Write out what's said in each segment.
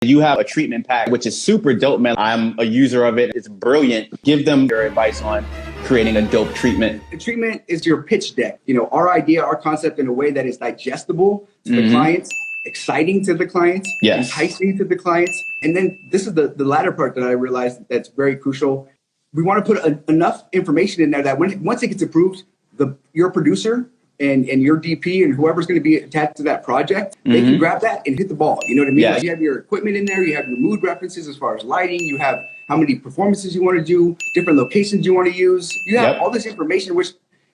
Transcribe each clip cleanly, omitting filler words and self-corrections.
You have a treatment pack, which is super dope, man. I'm a user of it. It's brilliant. Give them your advice on creating a dope treatment. The treatment is your pitch deck. You know, our idea, our concept in a way that is digestible to the clients, exciting to the clients, enticing to the clients. And then this is the latter part that I realized that's very crucial. We want to put enough information in there that once it gets approved, your producer and your DP and whoever's going to be attached to that project, they can grab that and hit the ball. You know what I mean? Yes. Like you have your equipment in there, you have your mood references as far as lighting, you have how many performances you want to do, different locations you want to use. You have all this information, which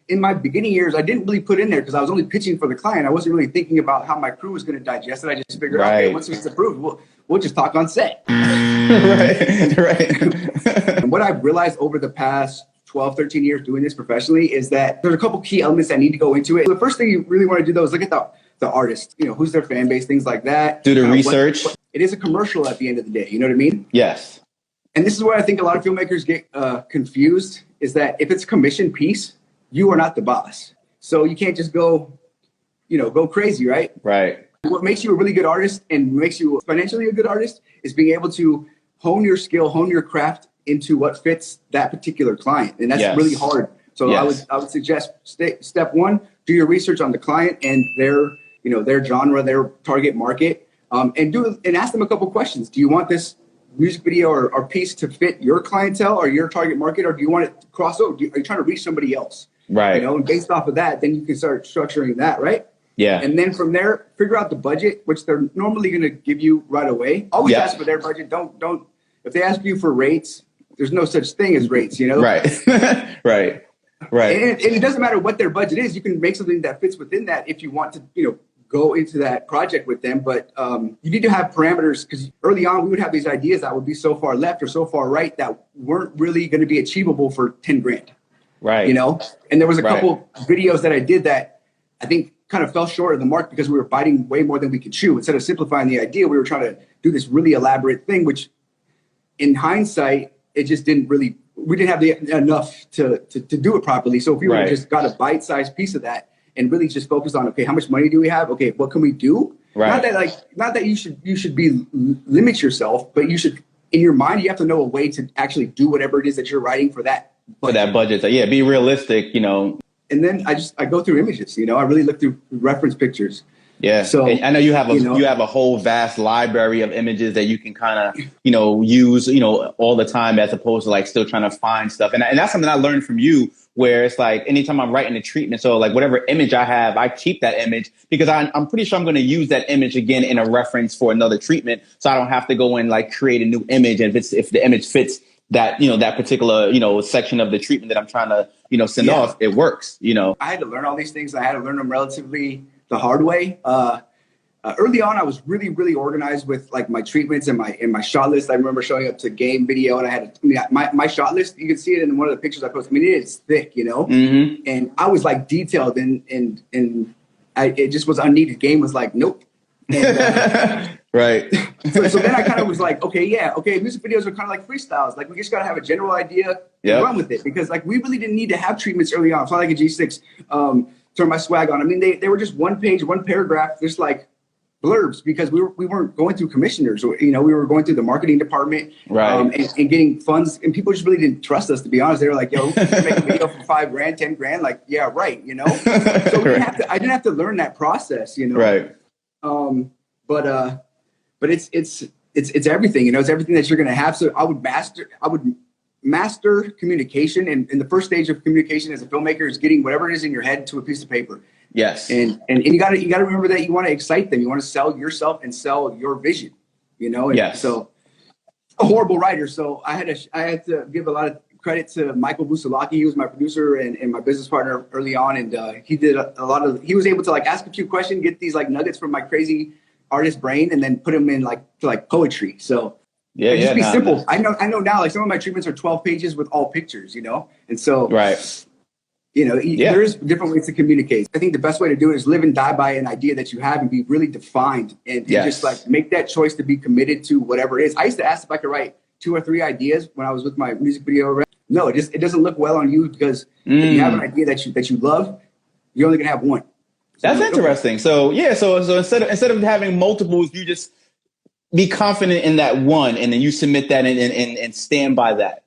in my beginning years, I didn't really put in there because I was only pitching for the client. I wasn't really thinking about how my crew was going to digest it. I just figured, okay, once it's approved, we'll just talk on set. Right. And what I've realized over the past 12, 13 years doing this professionally is that there's a couple key elements that need to go into it. The first thing you really want to do though is look at the artist, you know, who's their fan base, things like that. Do the research. It is a commercial at the end of the day. You know what I mean? Yes. And this is where I think a lot of filmmakers get confused is that if it's a commission piece, you are not the boss. So you can't just go crazy, right? Right. What makes you a really good artist and makes you financially a good artist is being able to hone your skill, hone your craft into what fits that particular client. And that's really hard. So I would suggest step one, do your research on the client and their genre, their target market, and ask them a couple questions. Do you want this music video or piece to fit your clientele or your target market, or do you want it to cross over? Are you trying to reach somebody else? Right. You know, and based off of that, then you can start structuring that, right? Yeah. And then from there, figure out the budget, which they're normally going to give you right away. Always ask for their budget. Don't. If they ask you for rates, there's no such thing as rates, you know? Right. Right. And it doesn't matter what their budget is. You can make something that fits within that if you want to, go into that project with them. But you need to have parameters because early on we would have these ideas that would be so far left or so far right that weren't really going to be achievable for 10 grand. Right. You know? And there was a couple videos that I did that I think kind of fell short of the mark because we were biting way more than we could chew. Instead of simplifying the idea, we were trying to do this really elaborate thing, which in hindsight, it just didn't really, we didn't have enough to do it properly. So if we would have just got a bite-sized piece of that and really just focus on, okay, how much money do we have? Okay, what can we do? Right. Not that you should limit yourself, but you should, in your mind, you have to know a way to actually do whatever it is that you're writing for that budget. For that budget. So be realistic, And then I go through images, I really look through reference pictures. Yeah. So and I know you have a whole vast library of images that you can kind of, use, all the time as opposed to like still trying to find stuff. And that's something I learned from you where it's like anytime I'm writing a treatment. So like whatever image I have, I keep that image because I'm pretty sure I'm going to use that image again in a reference for another treatment. So I don't have to go and like create a new image. And if the image fits that, that particular, section of the treatment that I'm trying to, send off, it works, I had to learn all these things. I had to learn them relatively the hard way. Early on, I was really, really organized with like my treatments and my shot list. I remember showing up to game video and I had my shot list. You can see it in one of the pictures I posted. I mean, it's thick, and I was like detailed and it just was unneeded. Game was like, nope. And, right. So then I kind of was like, okay, music videos are kind of like freestyles. Like we just got to have a general idea and run with it because like we really didn't need to have treatments early on. It's not like a G6, turn my swag on. I mean, they were just one page, one paragraph, just like blurbs because we weren't going through commissioners or, we were going through the marketing department and getting funds and people just really didn't trust us, to be honest. They were like, yo, make a video for $5 grand, 10 grand. Like, yeah, right. So I didn't have to learn that process, Right. But it's everything, it's everything that you're going to have. So I would master communication. And the first stage of communication as a filmmaker is getting whatever it is in your head to a piece of paper. Yes. And you gotta remember that you want to excite them. You want to sell yourself and sell your vision, And so a horrible writer. So I had to give a lot of credit to Michael Busalaki. He was my producer and my business partner early on. And he did he was able to like ask a few questions, get these like nuggets from my crazy artist brain and then put them in like poetry. So just be simple. I know now like some of my treatments are 12 pages with all pictures, and so there's different ways to communicate. I think the best way to do it is live and die by an idea that you have and be really defined and just like make that choice to be committed to whatever it is. I used to ask if I could write 2 or 3 ideas when I was with my music video. No, it doesn't look well on you because if you have an idea that you love, you're only gonna have one. That's interesting. So so instead of having multiples, you just be confident in that one, and then you submit that and stand by that.